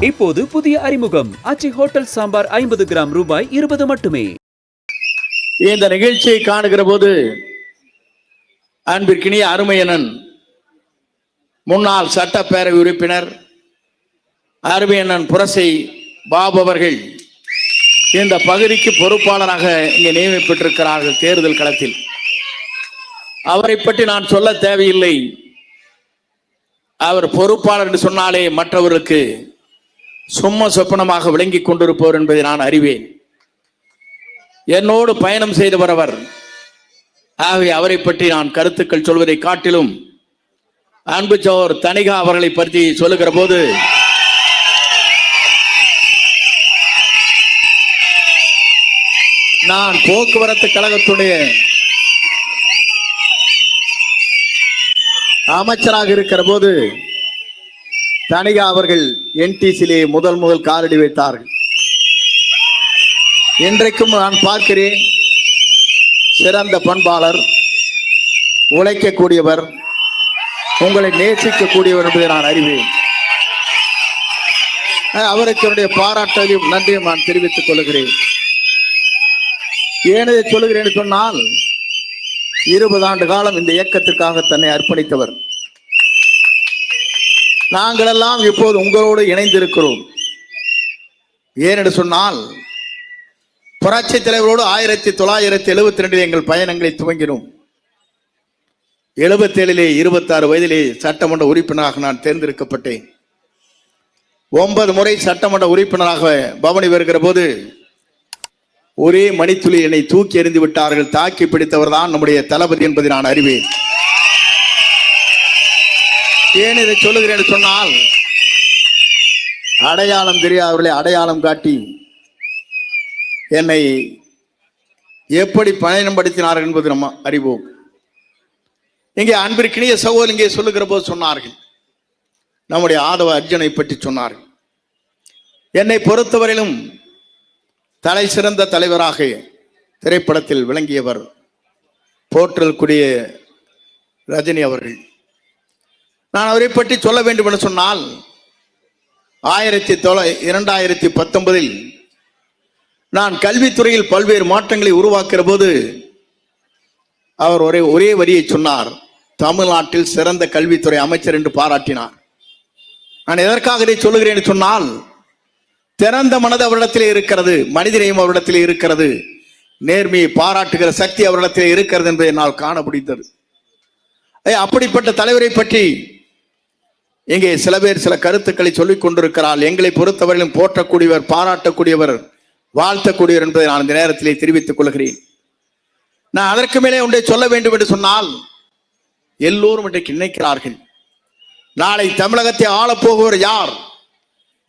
இப்போது புதிய அறிமுகம் ஆச்சி ஹோட்டல் சாம்பார் 50 கிராம் ரூபாய் 20 மட்டுமே. இந்த நிகழ்ச்சியை காணுகிற போது அன்பிற்கினிய அருமையனன் முன்னாள் சட்டப்பேரவை உறுப்பினர் அருமையனன் புரசை பாபு அவர்கள் இந்த பகுதிக்கு பொறுப்பாளராக இங்கே நியமிக்கப்பட்டிருக்கிறார்கள். தேர்தல் களத்தில் அவரை பற்றி நான் சொல்ல தேவையில்லை. அவர் பொறுப்பாளர் என்று சொன்னாலே மற்றவர்களுக்கு சும்மா சொப்பனமாக விளங்கி கொண்டிருப்பவர் என்பதை நான் அறிவேன். என்னோடு பயணம் செய்தவர் அவர். ஆகவே அவரை பற்றி நான் கருத்துக்கள் சொல்வதை காட்டிலும் அன்பு சோர் தனிகா அவர்களை பற்றி சொல்லுகிற போது நான் போக்குவரத்து கழகத்துடைய அமைச்சராக இருக்கிற போது தனிகா அவர்கள் என்டிசியிலே முதல் காலடி வைத்தார்கள். இன்றைக்கும் நான் பார்க்கிறேன், சிறந்த பண்பாளர், உழைக்கக்கூடியவர், உங்களை நேசிக்கக்கூடியவர் என்பதை நான் அறிவேன். அவருக்கு என்னுடைய பாராட்டையும் நன்றியும் நான் தெரிவித்துக் கொள்கிறேன். ஏன் இதை சொல்லுகிறேன் சொன்னால், 20 ஆண்டு காலம் இந்த இயக்கத்திற்காக தன்னை அர்ப்பணித்தவர். நாங்கள் எல்லாம் இப்போது உங்களோடு இணைந்திருக்கிறோம். ஏனென்று சொன்னால், புரட்சி தலைவரோடு 1972 எங்கள் பயணங்களை துவங்கினோம். 77 26 வயதிலே சட்டமன்ற உறுப்பினராக நான் தேர்ந்தெடுக்கப்பட்டேன். 9 முறை சட்டமன்ற உறுப்பினராக பவனி வருகிற போது ஒரே மணித்துளி என்னை தூக்கி எறிந்து விட்டார்கள். தாக்கி பிடித்தவர் தான் நம்முடைய தளபதி என்பதை நான் அறிவேன். ஏன் இதை சொல்லுகிறேன் சொன்னால், அடையாளம் தெரியாதவர்களை அடையாளம் காட்டி என்னை எப்படி பயணப்படுத்தினார்கள் என்பது நம்ம அறிவோம். இங்கே அன்பிற்கினிய சகோதரர் இங்கே சொல்லுகிற போது சொன்னார்கள், நம்முடைய ஆதவ அர்ஜுனை பற்றி சொன்னார்கள். என்னை பொறுத்தவரையிலும் தலை சிறந்த தலைவராக திரைப்படத்தில் விளங்கியவர் போற்றலுக்குரிய ரஜினி அவர்கள். நான் அவரை பற்றி சொல்ல வேண்டும் என்று சொன்னால், 2019 நான் கல்வித்துறையில் பல்வேறு மாற்றங்களை உருவாக்குற போது அவர் ஒரே வரியை சொன்னார், தமிழ்நாட்டில் சிறந்த கல்வித்துறை அமைச்சர் என்று பாராட்டினார். நான் எதற்காக இதை சொல்லுகிறேன் சொன்னால், திறந்த மனது அவரிடத்திலே இருக்கிறது, மனிதனையும் அவரிடத்திலே இருக்கிறது, நேர்மையை பாராட்டுகிற சக்தி அவரிடத்திலே இருக்கிறது என்பதை என்னால் காண முடிந்தது. அப்படிப்பட்ட தலைவரை பற்றி இங்கே சில பேர் சில கருத்துக்களை சொல்லிக் கொண்டிருக்கிறார். எங்களை பொறுத்தவரையிலும் போற்றக்கூடியவர், பாராட்டக்கூடியவர், வாழ்த்தக்கூடியவர் என்பதை நான் இந்த நேரத்திலே தெரிவித்துக் கொள்கிறேன். நான் அதற்கு மேலே ஒன்றை சொல்ல வேண்டும் என்று சொன்னால், எல்லோரும் இன்றைக்கு நினைக்கிறார்கள், நாளை தமிழகத்தை ஆளப்போகுவர் யார்?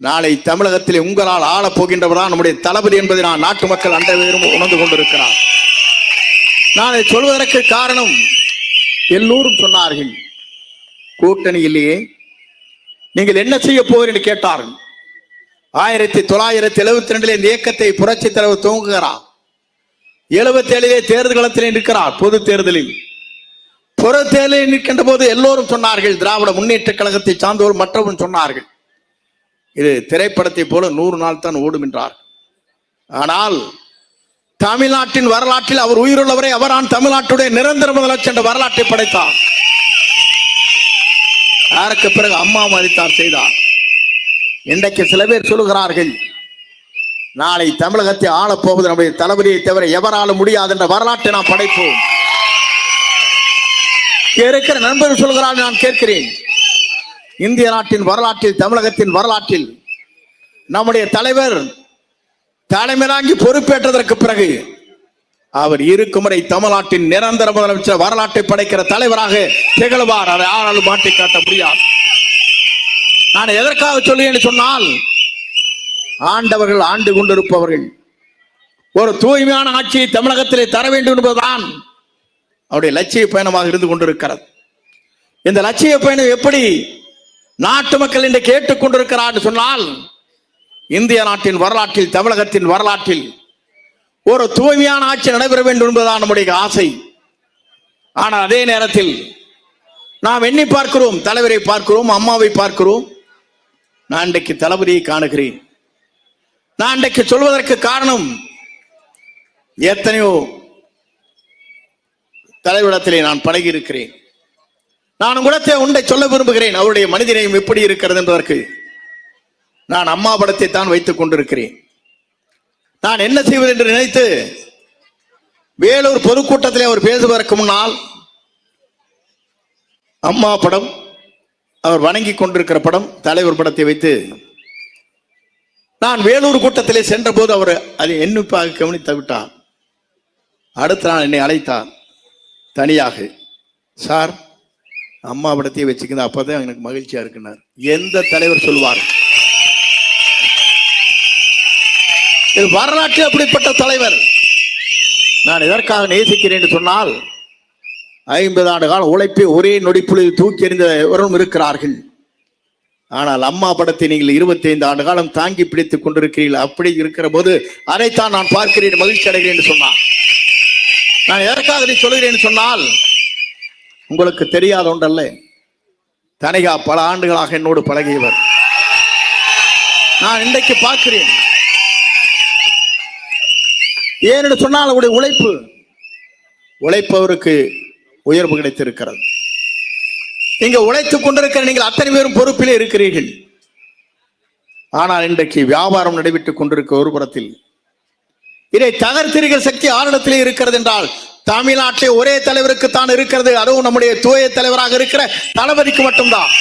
நாளை தமிழகத்திலே உங்களால் ஆளப் போகின்றவர் தான் நம்முடைய தளபதி என்பதை நான் நாட்டு மக்கள் அனைவரும் உணர்ந்து கொண்டிருக்கிறார். நான் இதை சொல்வதற்கு காரணம், எல்லோரும் சொன்னார்கள், கூட்டணியிலேயே நீங்கள் என்ன செய்ய போகிறீர்கள் என்று கேட்டார்கள். 1972 இந்த இயக்கத்தை புரட்சி தலைவர் துவங்குகிறார். 77 தேர்தல் களத்தில் நிற்கிறார். பொது தேர்தலில் நிற்கின்ற போது எல்லோரும் சொன்னார்கள், திராவிட முன்னேற்ற கழகத்தை சார்ந்தோர் மற்றவரும் சொன்னார்கள், இது திரைப்படத்தை போல 100 நாள் தான் ஓடும் என்றார். ஆனால் தமிழ்நாட்டின் வரலாற்றில் அவர் உயிருள்ளவரை அவரான் தமிழ்நாட்டுடைய நிரந்தர முதலமைச்சர் என்ற வரலாற்றை படைத்தார். அதற்கு பிறகு அம்மா மதித்தார் செய்தார். இன்றைக்கு சில பேர் சொல்லுகிறார்கள், நாளை தமிழகத்தை ஆளப்போவது நம்முடைய தளபதியை தவிர எவராலும் முடியாது என்ற வரலாற்றை நாம் படைப்போம். இருக்கிற நண்பர்கள் சொல்கிறார்கள், நான் கேட்கிறேன், இந்திய நாட்டின் வரலாற்றில், தமிழகத்தின் வரலாற்றில் நம்முடைய தலைவர் தலைமையாகி பொறுப்பேற்றதற்கு பிறகு அவர் இருக்கும் வரை தமிழ்நாட்டின் நிரந்தர முதலமைச்சர் வரலாற்றை படைக்கிற தலைவராக திகழ்வார். அதை யாராலும் மாற்றி காட்ட முடியாது. நான் எதற்காக சொல்லுவேன் சொன்னால், ஆண்டவர்கள் ஆண்டு கொண்டிருப்பவர்கள் ஒரு தூய்மையான ஆட்சியை தமிழகத்திலே தர வேண்டும் என்பதுதான் அவருடைய லட்சிய பயணமாக இருந்து கொண்டிருக்கிறது. இந்த லட்சிய பயணம் எப்படி நாட்டு மக்கள் என்று கேட்டுக் கொண்டிருக்கிறார் சொன்னால், இந்திய நாட்டின் வரலாற்றில், தமிழகத்தின் வரலாற்றில் ஒரு தூய்மையான ஆட்சி நடைபெற வேண்டும் என்பதுதான் நம்முடைய ஆசை. ஆனால் அதே நேரத்தில் நாம் எண்ணி பார்க்கிறோம், தலைவரை பார்க்கிறோம், அம்மாவை பார்க்கிறோம், நான் இன்றைக்கு தளபதியை காணுகிறேன். நான் இன்றைக்கு சொல்வதற்கு காரணம், எத்தனையோ தலைவரிடத்திலே நான் பழகி இருக்கிறேன். நான் உங்களிடத்தை ஒன்றை சொல்ல விரும்புகிறேன். அவருடைய மனிதநேயம் எப்படி இருக்கிறது என்பதற்கு நான் அம்மா படத்தை தான் வைத்துக் கொண்டிருக்கிறேன். நான் என்ன செய்வது என்று நினைத்து வேலூர் பொதுக்கூட்டத்திலே அவர் பேசுவதற்கு முன்னால் அம்மா படம், அவர் வணங்கி கொண்டிருக்கிற படம், தலைவர் படத்தை வைத்து நான் வேலூர் கூட்டத்திலே சென்ற போது அவர் அதை எண்ணிப்பாக கவனித்து விட்டார். அடுத்த நாள் என்னை அழைத்தார் தனியாக. சார், அம்மா படத்தையே வச்சுக்கிறது, அப்பதான் எனக்கு மகிழ்ச்சியா இருக்குன்னார். எந்த தலைவர் சொல்வார்? இது வரலாற்று அப்படிப்பட்ட தலைவர். நான் எதற்காக நேசிக்கிறேன் என்று சொன்னால், 50 ஆண்டு கால உழைப்பை ஒரே நொடிப்புள்ளில் தூக்கி எறிந்தவரும் இருக்கிறார்கள். ஆனால் அம்மா படத்தை நீங்கள் 25 ஆண்டு காலம் தாங்கி பிடித்துக் கொண்டிருக்கிறீர்கள். அப்படி இருக்கிற போது அதைத்தான் நான் பார்க்கிறேன், மகிழ்ச்சி அடைகிறேன் என்று சொன்னார். நான் எதற்காக இதை சொல்கிறேன் சொன்னால், உங்களுக்கு தெரியாத ஒன்றல்ல, தனிகா பல ஆண்டுகளாக என்னோடு பழகியவர். நான் இன்றைக்கு பார்க்கிறேன். ஏனென்று சொன்னால் அவருடைய உழைப்பவருக்கு உயர்வு கிடைத்திருக்கிறது. நீங்க உழைத்துக் கொண்டிருக்கிற நீங்கள் அத்தனை பேரும் பொறுப்பிலே இருக்கிறீர்கள். ஆனால் இன்றைக்கு வியாபாரம் நடைபெற்றுக் கொண்டிருக்க ஒரு புறத்தில் இதை தகர்த்திருக்கிற சக்தி ஆரிடத்திலே இருக்கிறது என்றால் தமிழ்நாட்டிலே ஒரே தலைவருக்கு தான் இருக்கிறது. அதுவும் நம்முடைய தூய தலைவராக இருக்கிற தளபதிக்கு மட்டும்தான்.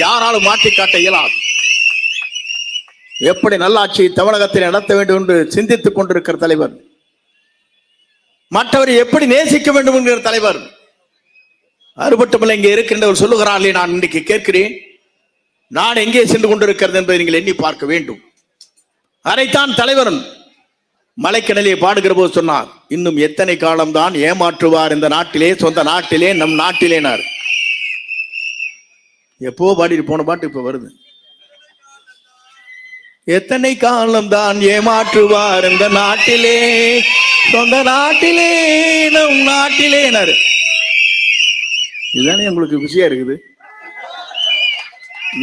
யாராலும் மாற்றி காட்ட இயலாது. எப்படி நல்லாட்சியை தமிழகத்தில் நடத்த வேண்டும் என்று சிந்தித்துக் கொண்டிருக்கிற தலைவர், மற்றவரை எப்படி நேசிக்க வேண்டும் என்கிற தலைவர். அறுபட்டுமில்லை இங்கே இருக்கின்றவர் சொல்லுகிறார்களே, நான் இன்றைக்கு கேட்கிறேன், நான் எங்கே சென்று கொண்டிருக்கிறது என்பதை நீங்கள் எண்ணி பார்க்க வேண்டும். அதைத்தான் தலைவரன் மலைக்கடலிலே பாடுகிற போது சொன்னார், இன்னும் எத்தனை காலம்தான் ஏமாற்றுவார் இந்த நாட்டிலே, சொந்த நாட்டிலே, நம் நாட்டிலேனார். எப்போ பாடிட்டு போன பாட்டு இப்ப வருது. எத்தனை காலம்தான் ஏமாற்றுவார் இந்த நாட்டிலே, சொந்த நாட்டிலே, நம் நாட்டிலேனாரு. இதுதானே உங்களுக்கு விஷயம் இருக்குது.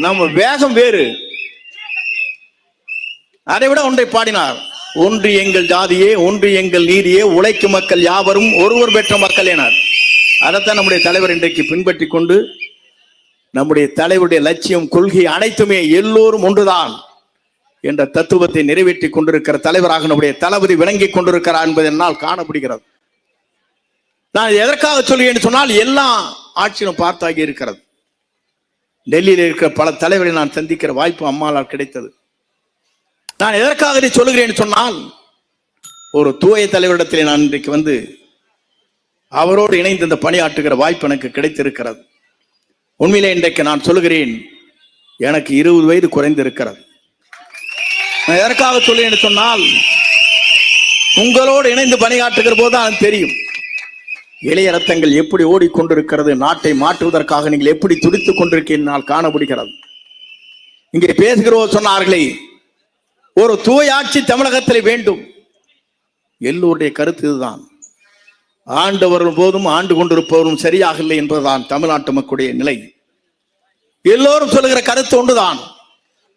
நம்ம வேகம் வேறு. அதை விட ஒன்றை பாடினார், ஒன்று எங்கள் ஜாதியே, ஒன்று எங்கள் நீதியே, உழைக்கும் மக்கள் யாவரும் ஒருவர் பெற்ற மக்கள் எனார். அதைத்தான் நம்முடைய தலைவர் இன்றைக்கு பின்பற்றி கொண்டு, நம்முடைய தலைவருடைய லட்சியம், கொள்கை அனைத்துமே எல்லோரும் ஒன்றுதான் என்ற தத்துவத்தை நிறைவேற்றி கொண்டிருக்கிற தலைவராக நம்முடைய தளபதி விளங்கி கொண்டிருக்கிறார் என்பதை என்னால் காணப்படுகிறது. நான் எதற்காக சொல்கிறேன் சொன்னால், எல்லா ஆட்சியும் பார்த்தாகி இருக்கிறது. டெல்லியில் இருக்கிற பல தலைவரை நான் சந்திக்கிற வாய்ப்பு அம்மாளால் கிடைத்தது. நான் எதற்காக இதை சொல்லுகிறேன் சொன்னால், ஒரு தூய தலைவரிடத்திலே நான் இன்றைக்கு வந்து அவரோடு இணைந்து இந்த பணியாற்றுகிற வாய்ப்பு எனக்கு கிடைத்திருக்கிறது. உண்மையிலே இன்றைக்கு நான் சொல்லுகிறேன், எனக்கு 20 வயது குறைந்திருக்கிறது. நான் எதற்காக சொல்லுகிறேன் சொன்னால், உங்களோடு இணைந்து பணியாற்றுகிற போதுதான் தெரியும் இளைய ரத்தங்கள் எப்படி ஓடிக்கொண்டிருக்கிறது, நாட்டை மாற்றுவதற்காக நீங்கள் எப்படி துடித்துக் கொண்டிருக்கிறீர்கள் காணப்படுகிறது. இங்கே பேசுகிறோம் சொன்னார்களே, ஒரு தூய ஆட்சி தமிழகத்தில் வேண்டும். எல்லோருடைய கருத்து இதுதான். ஆண்டவரும் போதும் ஆண்டு கொண்டிருப்பவரும் சரியாக இல்லை என்பதுதான் தமிழ்நாட்டு மக்களுடைய நிலை. எல்லோரும் சொல்லுகிற கருத்து ஒன்றுதான்.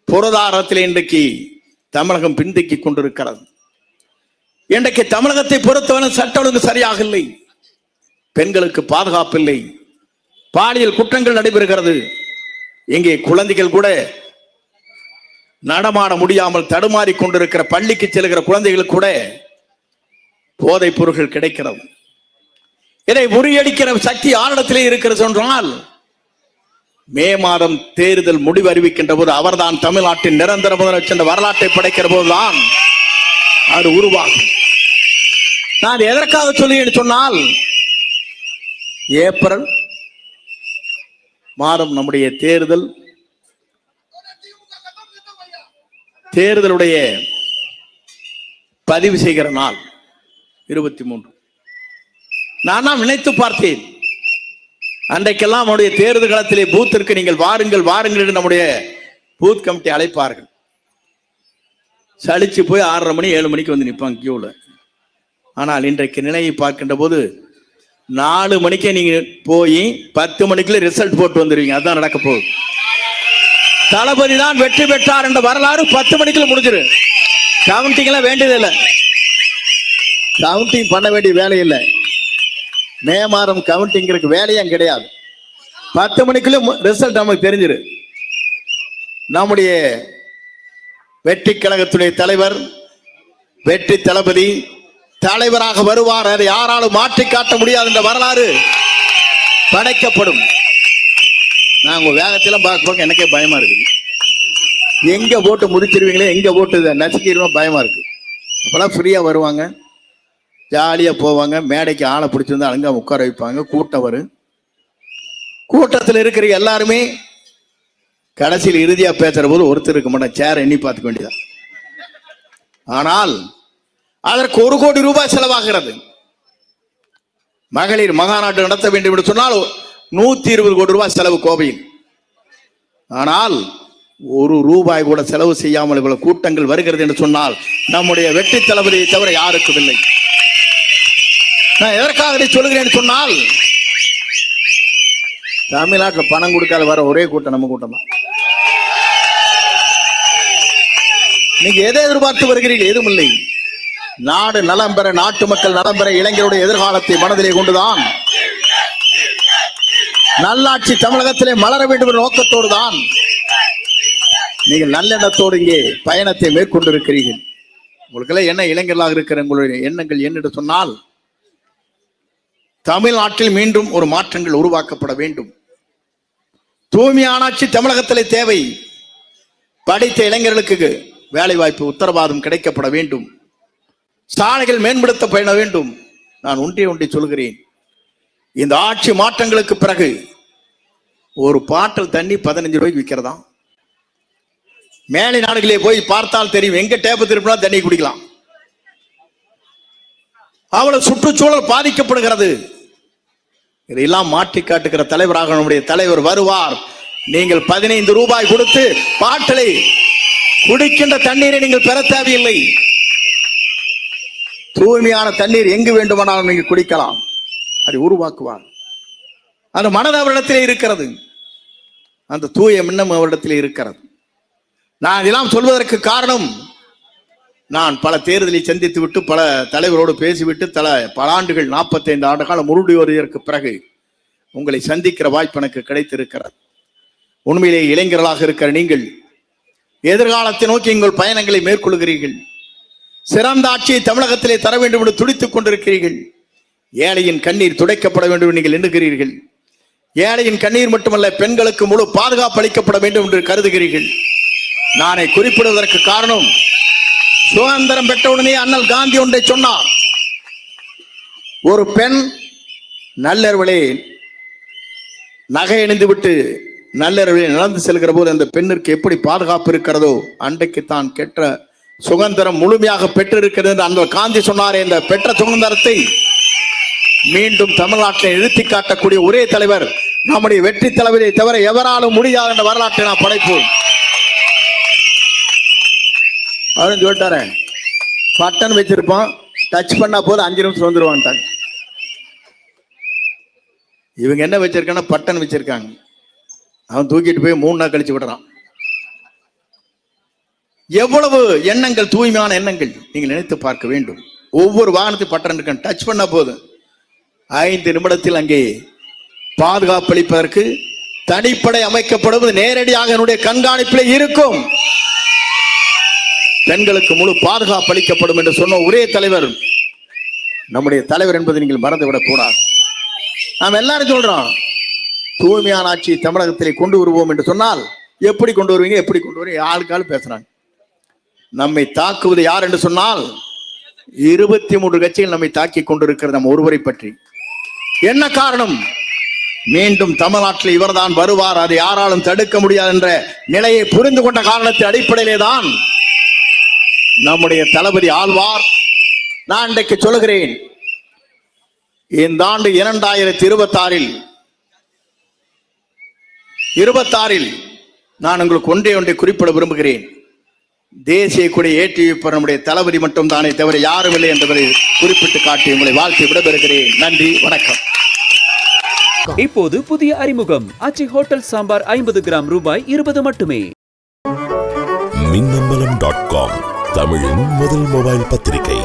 பொருளாதாரத்தில் இன்றைக்கு தமிழகம் பின்தங்கி கொண்டிருக்கிறது. இன்றைக்கு தமிழகத்தை பொறுத்தவரை சட்ட ஒழுங்கு சரியாக இல்லை, பெண்களுக்கு பாதுகாப்பு இல்லை, பாலியல் குற்றங்கள் நடைபெறுகிறது. இங்கே குழந்தைகள் கூட நடமாட முடியாமல் தடுமாறி கொண்டிருக்கிற, பள்ளிக்கு செல்கிற குழந்தைகளுக்கு கூட போதைப் பொருட்கள் கிடைக்கிறது. இதை முறியடிக்கிற சக்தி ஆரிடத்திலே இருக்கிறது என்றால், மே மாதம் தேர்தல் முடிவு அறிவிக்கின்ற போது அவர்தான் தமிழ்நாட்டின் நிரந்தர முதலமைச்சர் என்ற வரலாற்றை படைக்கிற போதுதான் அது உருவாகும். நான் எதற்காக சொல்லுகிறேன் சொன்னால், ஏப்ரல் மாதம் நம்முடைய தேர்தலுடைய பதிவு செய்கிற நாள் 23. நான் நினைத்து பார்த்தேன், அன்றைக்கெல்லாம் நம்முடைய தேர்தல் களத்திலே பூத்திற்கு நீங்கள் வாருங்கள் வாருங்கள் என்று நம்முடைய பூத் கமிட்டி அழைப்பார்கள். சலிச்சு போய் 6:30 மணி 7 மணிக்கு வந்து நிற்பாங்க கியூல. ஆனால் இன்றைக்கு நிலையை பார்க்கின்ற போது 4 மணிக்கே நீங்க போய் 10 மணிக்குள்ள ரிசல்ட் போட்டு வந்துருவீங்க. அதான் நடக்க போகுது. தளபதி தான் வெற்றி பெற்றார் என்ற வரலாறு 10 மணிக்குள்ள முடிஞ்சிரு. கவுண்டிங் எல்லாம் வேண்டியதில்லை, கவுண்டிங் பண்ண வேண்டிய வேலை இல்லை. மே மாதம் கவுண்டிங் வேலையே கிடையாது. 10 மணிக்குள்ள ரிசல்ட் நமக்கு தெரிஞ்சிரு. நம்முடைய வெற்றி கழகத்துடைய தலைவர், வெற்றி தளபதி தலைவராக வருவார். அதை யாராலும் மாற்றி காட்ட முடியாது என்ற வரலாறு படைக்கப்படும். நான் உங்க வேகத்திலாம் பார்க்க எனக்கே பயமா இருக்கு. எங்க போட்டு முடிச்சிருவீங்களே, எங்க போட்டு நசுக்கிடுவோம் பயமா இருக்கு. அப்பெல்லாம் ஃப்ரீயா வருவாங்க, ஜாலியா போவாங்க. மேடைக்கு ஆளை பிடிச்சிருந்தா அங்க உட்கார வைப்பாங்க. கூட்டம் வரும். கூட்டத்தில் இருக்கிற எல்லாருமே கடைசியில் இறுதியா பேசுற போது ஒருத்தர் இருக்க மாட்டேன், சேர் எண்ணி பார்த்துக்க வேண்டியதான். ஆனால் அதற்கு 1 கோடி ரூபாய் செலவாகிறது. மகளிர் மகாநாட்டு நடத்த வேண்டும் என்று சொன்னால் 120 கோடி ரூபாய் செலவு கோவையில். ஆனால் 1 ரூபாய் கூட செலவு செய்யாமல் இவ்வளவு கூட்டங்கள் வருகிறது என்று சொன்னால் நம்முடைய வெற்றி தளபதியை தவிர யாருக்கும் இல்லை. நான் எதற்காக இதை சொல்லுகிறேன் சொன்னால், தமிழ்நாட்டில் பணம் கொடுக்காத வர ஒரே கூட்டம் நம்ம கூட்டம் தான். நீங்க எதை எதிர்பார்த்து வருகிறீர்கள்? எதுவும் இல்லை. நாடு நலம் பெற, நாட்டு மக்கள் நலம் பெற, இளைஞருடைய எதிர்காலத்தை மனதிலே கொண்டுதான் நல்லாட்சி தமிழகத்திலே மலர வேண்டும் என்ற நோக்கத்தோடு தான் நீங்கள் நல்லெண்ணத்தோடு இங்கே பயணத்தை மேற்கொண்டிருக்கிறீர்கள். உங்களுக்கெல்லாம் என்ன இளைஞர்களாக இருக்கிற உங்களுடைய எண்ணங்கள் என்னென்று சொன்னால், தமிழ்நாட்டில் மீண்டும் ஒரு மாற்றங்கள் உருவாக்கப்பட வேண்டும். தூய்மையான ஆட்சி தமிழகத்திலே தேவை. படித்த இளைஞர்களுக்கு வேலை வாய்ப்பு உத்தரவாதம் கிடைக்கப்பட வேண்டும். சாலைகள் மேம்படுத்தப்பட வேண்டும். நான் ஒன்றை சொல்கிறேன், இந்த ஆட்சி மாற்றங்களுக்கு பிறகு ஒரு பாட்டில் தண்ணி 15 ரூபாய்க்கு விற்கிறதா. மேலை நாடுகளே போய் பார்த்தால் தெரியும், எங்க டேப்பு திருப்பினா தண்ணி குடிக்கலாம். அவ்வளவு சுற்றுச்சூழல் பாதிக்கப்படுகிறது. இதையெல்லாம் மாற்றி காட்டுகிற தலைவராக நம்முடைய தலைவர் வருவார். நீங்கள் 15 ரூபாய் கொடுத்து பாட்டிலை குடிக்கின்ற தண்ணீரை நீங்கள் பெற தேவையில்லை. தூய்மையான தண்ணீர் எங்கு வேண்டுமானாலும் நீங்கள் குடிக்கலாம். அதை உருவாக்குவார். அந்த மனது அவரிடத்திலே இருக்கிறது, அந்த தூய எண்ணம் அவரிடத்திலே இருக்கிறது. நான் இதெல்லாம் சொல்வதற்கு காரணம், நான் பல தேர்தலை சந்தித்து விட்டு பல தலைவரோடு பேசிவிட்டு பல ஆண்டுகள் 45 ஆண்டு காலம் முருடி வருவதற்கு பிறகு உங்களை சந்திக்கிற வாய்ப்பு எனக்கு கிடைத்திருக்கிறது. உண்மையிலே இளைஞர்களாக இருக்கிற நீங்கள் எதிர்காலத்தை நோக்கி உங்கள் பயணங்களை மேற்கொள்கிறீர்கள். சிறந்த ஆட்சியை தமிழகத்திலே தர வேண்டும் என்று துடித்துக் கொண்டிருக்கிறீர்கள். ஏழையின் கண்ணீர் துடைக்கப்பட வேண்டும் என்று நீங்கள் எண்ணுகிறீர்கள். ஏழையின் கண்ணீர் மட்டுமல்ல, பெண்களுக்கு முழு பாதுகாப்பு அளிக்கப்பட வேண்டும் என்று கருதுகிறீர்கள். நானே குறிப்பிடுவதற்கு காரணம், சுதந்திரம் பெற்றவுடனே அண்ணல் காந்தி ஒன்றை சொன்னார். ஒரு பெண் நல்லறிவிலே நகை அணிந்து விட்டு நல்லறிவிலே நடந்து செல்கிற போது அந்த பெண்ணிற்கு எப்படி பாதுகாப்பு இருக்கிறதோ, அன்றைக்கு தான் கெட்ட சுதந்திரம் முழுமையாக பெற்றிருக்கிறது அந்த காந்தி சொன்னாரே. இந்த பெற்ற சுதந்திரத்தை மீண்டும் தமிழ்நாட்டில் நிறுத்தி காட்டக்கூடிய ஒரே தலைவர் நம்முடைய வெற்றி தலைவரை தவிர எவராலும் முடியாது என்ற வரலாற்றை நான் படைப்போம். அவரும் சொல்லிட்டாரு, பட்டன் வச்சிருப்பான், டச் பண்ணா போது 5 நிமிஷம் வந்துருவான்ட்டாங்க. இவங்க என்ன வச்சிருக்காங்கன்னா பட்டன் வச்சிருக்காங்க. அவன் தூக்கிட்டு போய் 3 நாள் கழிச்சு விடுறான். எவ்வளவு எண்ணங்கள், தூய்மையான எண்ணங்கள் நீங்கள் நினைத்து பார்க்க வேண்டும். ஒவ்வொரு வாகனத்தையும் பட்டன் இருக்க டச் பண்ண போது 5 நிமிடத்தில் அங்கே பாதுகாப்பு அளிப்பதற்கு தனிப்படை அமைக்கப்படுவது நேரடியாக என்னுடைய கண்காணிப்பில் இருக்கும். பெண்களுக்கு முழு பாதுகாப்பு அளிக்கப்படும் என்று சொன்ன ஒரே தலைவர் நம்முடைய தலைவர் என்பதை நீங்கள் மறந்துவிடக் கூடாது. நாம் எல்லாரும் சொல்றோம், தூய்மையான ஆட்சி தமிழகத்திலே கொண்டு வருவோம் என்று சொன்னால் எப்படி கொண்டு வருவீங்க, எப்படி கொண்டு வருவீங்க, ஆளுக்காள் பேசுறாங்க. நம்மை தாக்குவது யார் என்று சொன்னால் 23 கட்சிகள் நம்மை தாக்கி கொண்டிருக்கிறது நம் ஒருவரை பற்றி. என்ன காரணம்? மீண்டும் தமிழ்நாட்டில் இவர்தான் வருவார், அதை யாராலும் தடுக்க முடியாது என்ற நிலையை புரிந்து கொண்ட காரணத்தின் அடிப்படையிலே தான் நம்முடைய தளபதி ஆழ்வார். நான் இன்றைக்கு சொல்லுகிறேன், இந்த ஆண்டு 2026 நான் உங்களுக்கு ஒன்றை குறிப்பிட விரும்புகிறேன். தேசிய கொடி ஏற்றி வைப்பவர் நம்முடைய தளபதி மட்டும் தானே தவிர யாரும் இல்லை என்பதை குறிப்பிட்டு காட்டி உங்களை வாழ்த்து விடைபெறுகிறேன். நன்றி, வணக்கம். இப்போது புதிய அறிமுகம் ஆச்சி ஹோட்டல் சாம்பார் 50 கிராம் ரூபாய் 20 மட்டுமே. மின்னம்பலம்.com தமிழின் முதல் மொபைல் பத்திரிகை.